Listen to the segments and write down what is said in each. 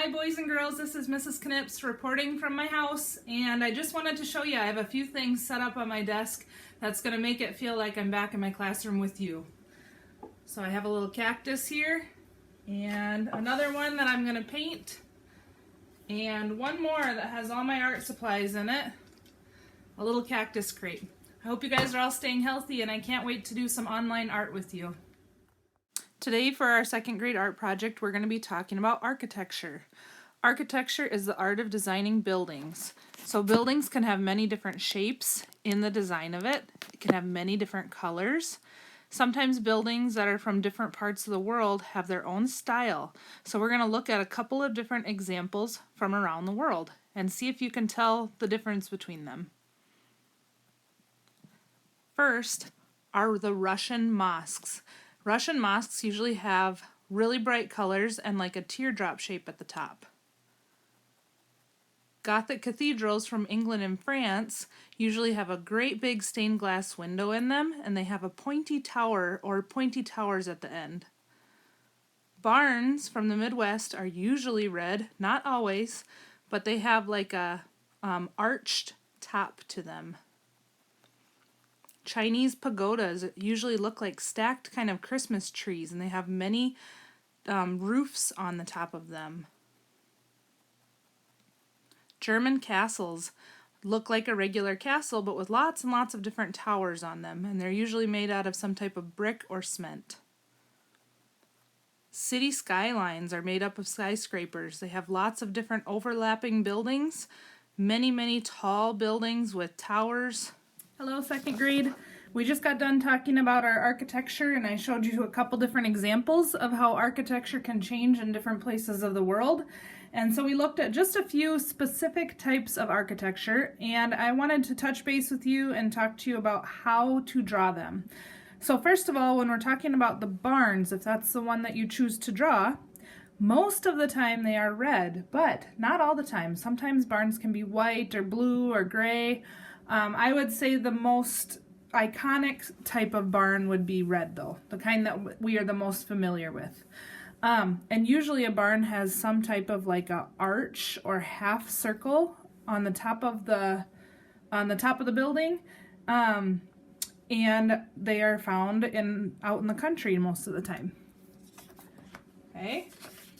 Hi boys and girls, this is Mrs. Knips reporting from my house, and I just wanted to show you I have a few things set up on my desk that's going to make it feel like I'm back in my classroom with you. So I have a little cactus here, and another one that I'm going to paint, and one more that has all my art supplies in it, a little cactus crate. I hope you guys are all staying healthy, and I can't wait to do some online art with you. Today for our second grade art project, we're going to be talking about architecture. Architecture is the art of designing buildings. So buildings can have many different shapes in the design of it. It can have many different colors. Sometimes buildings that are from different parts of the world have their own style. So we're going to look at a couple of different examples from around the world and see if you can tell the difference between them. First are the Russian mosques. Russian mosques usually have really bright colors and like a teardrop shape at the top. Gothic cathedrals from England and France usually have a great big stained glass window in them, and they have a pointy tower or pointy towers at the end. Barns from the Midwest are usually red, not always, but they have like a arched top to them. Chinese pagodas usually look like stacked kind of Christmas trees, and they have many roofs on the top of them. German castles look like a regular castle, but with lots and lots of different towers on them, and they're usually made out of some type of brick or cement. City skylines are made up of skyscrapers. They have lots of different overlapping buildings, many tall buildings with towers. Hello, second grade. We just got done talking about our architecture, and I showed you a couple different examples of how architecture can change in different places of the world. And so we looked at just a few specific types of architecture, and I wanted to touch base with you and talk to you about how to draw them. So first of all, when we're talking about the barns, if that's the one that you choose to draw, most of the time they are red, but not all the time. Sometimes barns can be white or blue or gray. I would say the most iconic type of barn would be red, though, the kind that we are the most familiar with. And usually a barn has some type of like a arch or half circle on the top of the building, and they are found out in the country most of the time. Okay.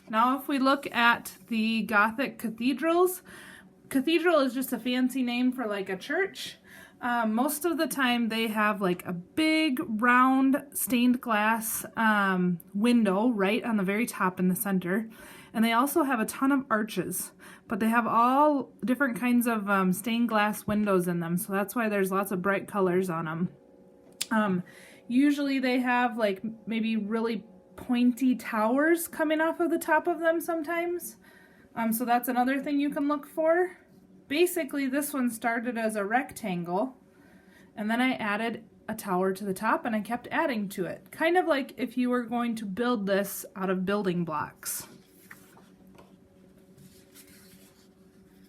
Now, if we look at the Gothic cathedrals. Cathedral is just a fancy name for like a church. Most of the time they have like a big round stained glass window right on the very top in the center, and they also have a ton of arches, but they have all different kinds of stained glass windows in them, so that's why there's lots of bright colors on them. Usually they have like maybe really pointy towers coming off of the top of them sometimes. So that's another thing you can look for. Basically, this one started as a rectangle, and then I added a tower to the top, and I kept adding to it. Kind of like if you were going to build this out of building blocks.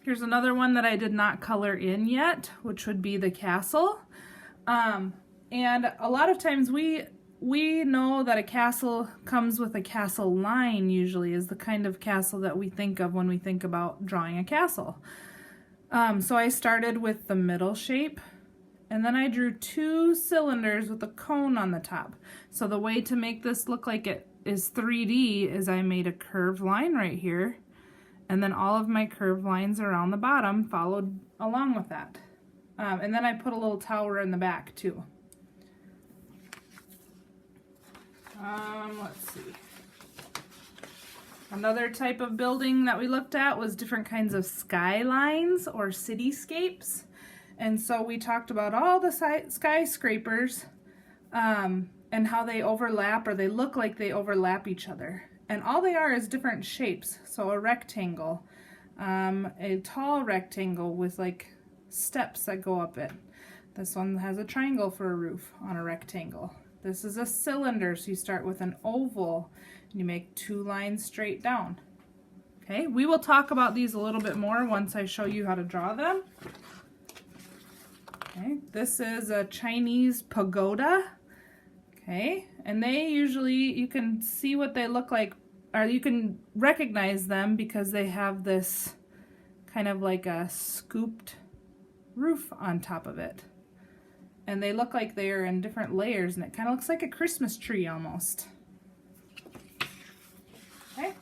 Here's another one that I did not color in yet, which would be the castle. And a lot of times we know that a castle comes with a castle line, usually is the kind of castle that we think of when we think about drawing a castle. So I started with the middle shape, and then I drew two cylinders with a cone on the top. So the way to make this look like it is 3D is I made a curved line right here, and then all of my curved lines around the bottom followed along with that. And then I put a little tower in the back too. Let's see. Another type of building that we looked at was different kinds of skylines or cityscapes. And so we talked about all the skyscrapers and how they overlap, or they look like they overlap each other. And all they are is different shapes. So a rectangle, a tall rectangle with like steps that go up it. This one has a triangle for a roof on a rectangle. This is a cylinder, so you start with an oval and you make two lines straight down. Okay, we will talk about these a little bit more once I show you how to draw them. Okay, this is a Chinese pagoda. Okay, and they usually, you can see what they look like or you can recognize them because they have this kind of like a scooped roof on top of it. And they look like they are in different layers, and it kind of looks like a Christmas tree almost. Okay.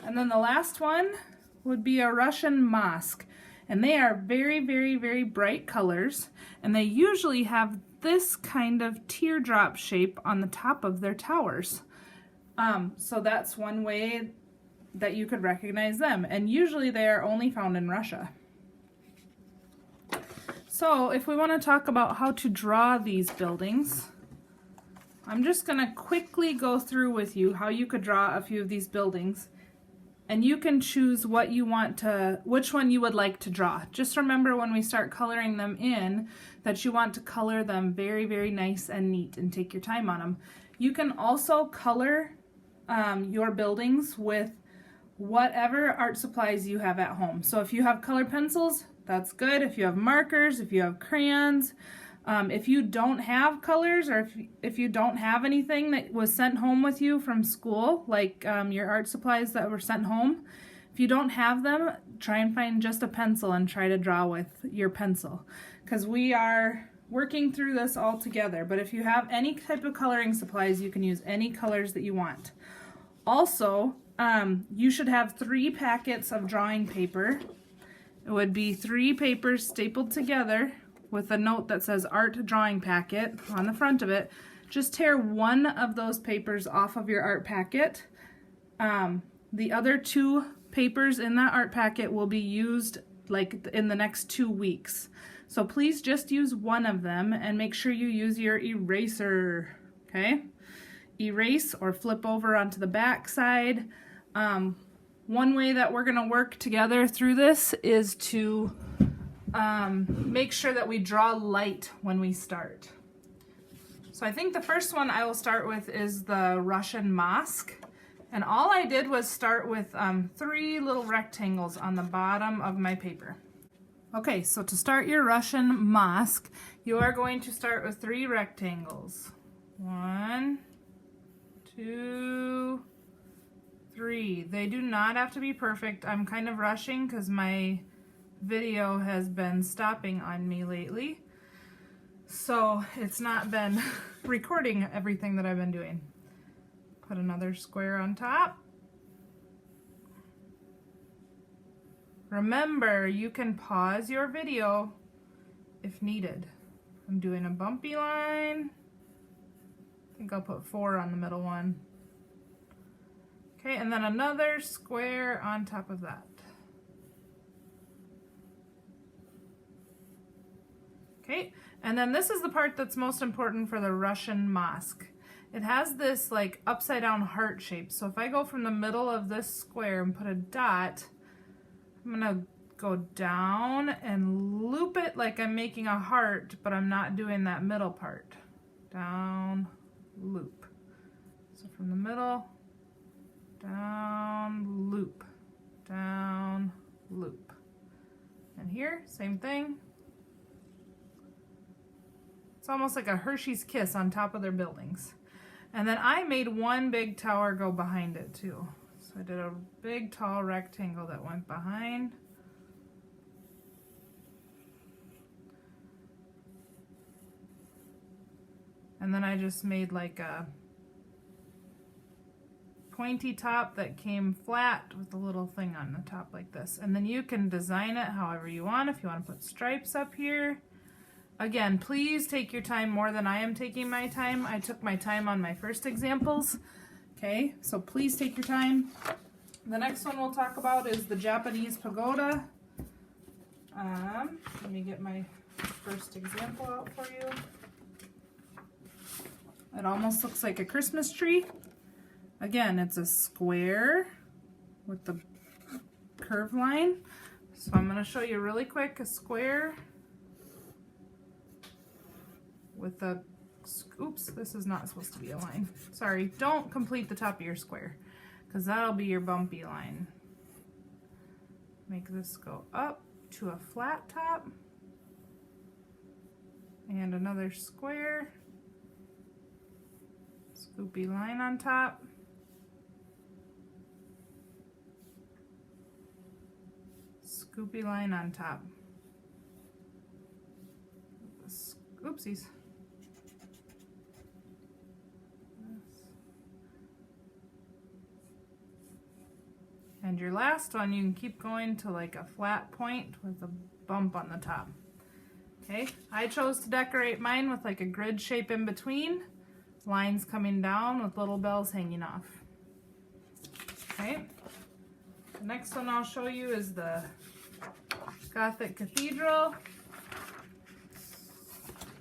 And then the last one would be a Russian mosque. And they are very, very, very bright colors. And they usually have this kind of teardrop shape on the top of their towers. So that's one way that you could recognize them. And usually they are only found in Russia. So if we want to talk about how to draw these buildings, I'm just going to quickly go through with you how you could draw a few of these buildings. And you can choose what you want to, which one you would like to draw. Just remember when we start coloring them in that you want to color them very, very nice and neat and take your time on them. You can also color your buildings with whatever art supplies you have at home. So if you have colored pencils, that's good. If you have markers, if you have crayons, if you don't have colors, or if you don't have anything that was sent home with you from school, like your art supplies that were sent home, if you don't have them, try and find just a pencil and try to draw with your pencil, because we are working through this all together. But if you have any type of coloring supplies, you can use any colors that you want. Also, you should have 3 packets of drawing paper. It would be 3 papers stapled together with a note that says art drawing packet on the front of it. Just tear one of those papers off of your art packet. The other 2 papers in that art packet will be used like in the next 2 weeks. So please just use one of them and make sure you use your eraser, okay? Erase or flip over onto the back side. One way that we're gonna work together through this is to make sure that we draw light when we start. So I think the first one I will start with is the Russian mosque. And all I did was start with 3 little rectangles on the bottom of my paper. Okay, so to start your Russian mosque, you are going to start with 3 rectangles. 1, 2, 3. They do not have to be perfect. I'm kind of rushing because my video has been stopping on me lately, so it's not been recording everything that I've been doing. Put another square on top. Remember, you can pause your video if needed. I'm doing a bumpy line. I think I'll put 4 on the middle one. Okay, and then another square on top of that. Okay, and then this is the part that's most important for the Russian mosque. It has this like upside down heart shape. So if I go from the middle of this square and put a dot, I'm gonna go down and loop it like I'm making a heart, but I'm not doing that middle part. Down, loop. So from the middle, down, loop, down, loop. And here, same thing. It's almost like a Hershey's Kiss on top of their buildings. And then I made one big tower go behind it too. So I did a big tall rectangle that went behind. And then I just made like a pointy top that came flat with a little thing on the top like this. And then you can design it however you want. If you want to put stripes up here. Again, please take your time more than I am taking my time. I took my time on my first examples. Okay, so please take your time. The next one we'll talk about is the Japanese pagoda. Let me get my first example out for you. It almost looks like a Christmas tree. Again, it's a square with the curved line. So I'm going to show you really quick a square with a, oops, this is not supposed to be a line. Sorry, don't complete the top of your square because that'll be your bumpy line. Make this go up to a flat top and another square, scoopy line on top, scoopy line on top. Oopsies. And your last one, you can keep going to like a flat point with a bump on the top. Okay, I chose to decorate mine with like a grid shape in between, lines coming down with little bells hanging off. Okay, the next one I'll show you is the Gothic Cathedral.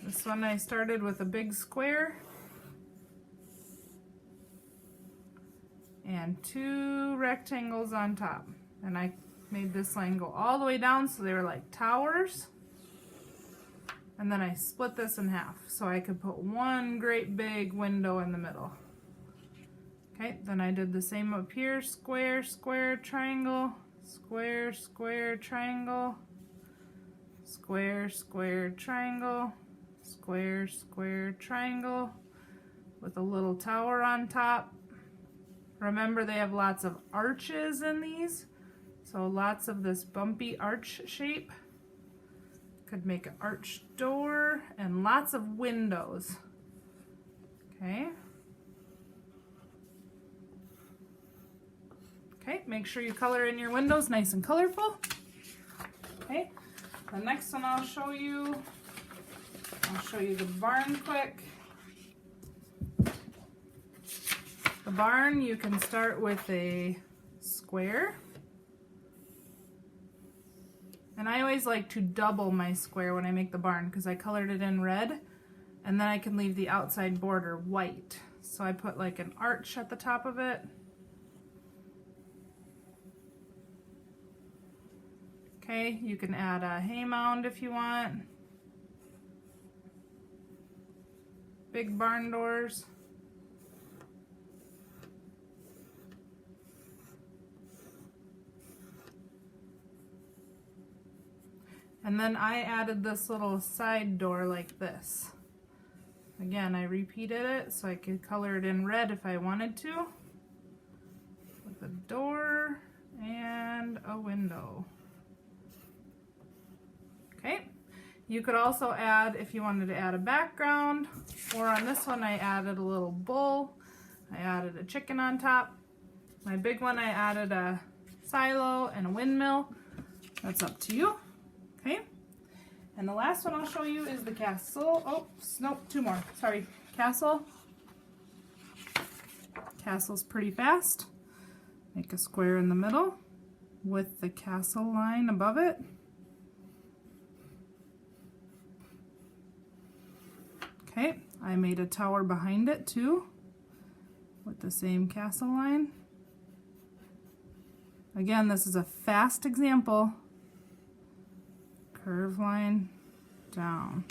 This one I started with a big square and 2 rectangles on top, and I made this line go all the way down so they were like towers, and then I split this in half so I could put one great big window in the middle. Okay, then I did the same up here, square, square, triangle, square, square, triangle, square, square, triangle, square, square, triangle with a little tower on top. Remember, they have lots of arches in these, so lots of this bumpy arch shape. Could make an arch door and lots of windows. Okay. Okay, make sure you color in your windows nice and colorful. Okay, the next one I'll show you the barn quick. The barn, you can start with a square. And I always like to double my square when I make the barn because I colored it in red, and then I can leave the outside border white. So I put like an arch at the top of it. Okay, you can add a hay mound if you want. Big barn doors. And then I added this little side door like this. Again, I repeated it so I could color it in red if I wanted to. With a door and a window. Okay, you could also add, if you wanted to add a background, or on this one I added a little bull. I added a chicken on top. My big one I added a silo and a windmill. That's up to you. Okay, and the last one I'll show you is the castle. Oh, nope, 2 more. Sorry, castle. Castle's pretty fast. Make a square in the middle with the castle line above it. Okay, I made a tower behind it too with the same castle line. Again, this is a fast example. Curve line down.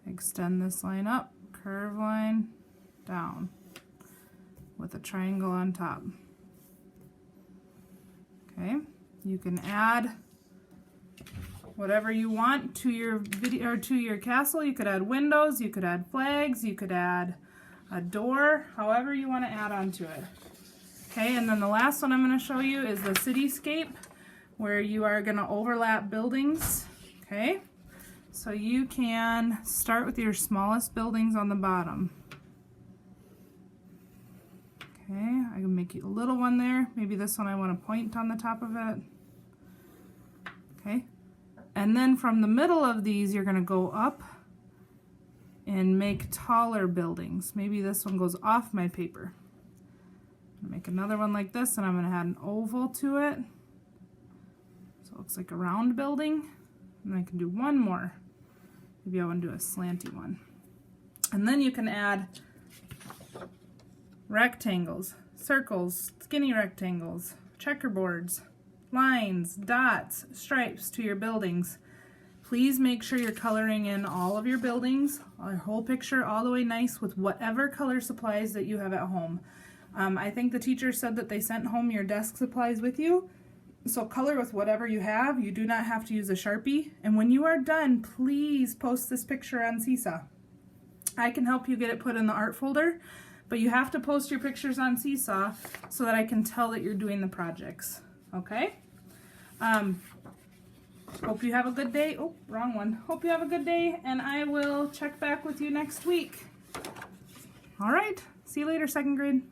Extend this line up, curve line down with a triangle on top. Okay, you can add whatever you want to your video or to your castle. You could add windows, you could add flags, you could add a door, however you want to add onto it. Okay, and then the last one I'm going to show you is the cityscape, where you are going to overlap buildings. Okay, so you can start with your smallest buildings on the bottom. Okay, I can make a little one there. Maybe this one I want to point on the top of it. Okay, and then from the middle of these you're going to go up and make taller buildings. Maybe this one goes off my paper. Make another one like this, and I'm going to add an oval to it. So it looks like a round building. And I can do one more. Maybe I want to do a slanty one. And then you can add rectangles, circles, skinny rectangles, checkerboards, lines, dots, stripes to your buildings. Please make sure you're coloring in all of your buildings, our whole picture all the way nice with whatever color supplies that you have at home. I think the teacher said that they sent home your desk supplies with you. So color with whatever you have. You do not have to use a Sharpie. And when you are done, please post this picture on Seesaw. I can help you get it put in the art folder, but you have to post your pictures on Seesaw so that I can tell that you're doing the projects. Okay? Hope you have a good day. Oh, wrong one. Hope you have a good day, and I will check back with you next week. All right. See you later, second grade.